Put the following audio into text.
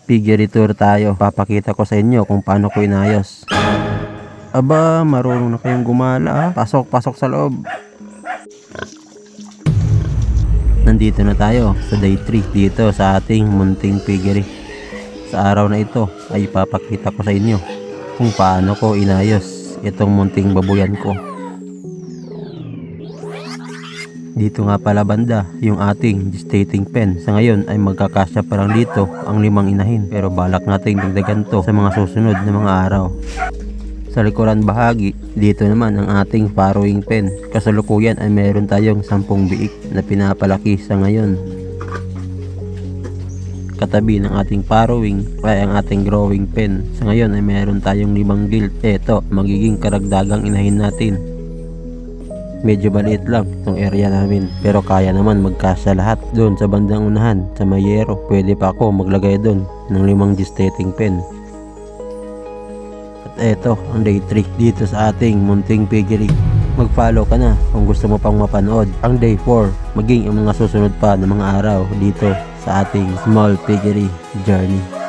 Piggery tour tayo. Papakita ko sa inyo kung paano ko inayos. Aba, marunong na kayong gumala. Pasok sa loob. Nandito na tayo sa day 3 dito sa ating munting piggery. Sa araw na ito ay papakita ko sa inyo kung paano ko inayos itong munting babuyan ko. Dito nga pala banda yung ating gestating pen. Sa ngayon ay magkakasya pa lang dito ang 5 inahin, pero balak nating dagdagan to sa mga susunod na mga araw. Sa likuran bahagi, dito naman ang ating farrowing pen. Kasalukuyan ay meron tayong 10 biik na pinapalaki sa ngayon. Katabi ng ating farrowing ay ang ating growing pen. Sa ngayon ay meron tayong 5 gilt. Ito, magiging karagdagang inahin natin. Medyo maliit lang itong area namin, pero kaya naman magkasya lahat. Doon sa bandang unahan, sa mayero, pwede pa ako maglagay doon ng 5 gestating pen. At eto ang day 3 dito sa ating munting piggery. Mag-follow ka na kung gusto mo pang mapanood ang day 4 maging ang mga susunod pa na mga araw dito sa ating small piggery journey.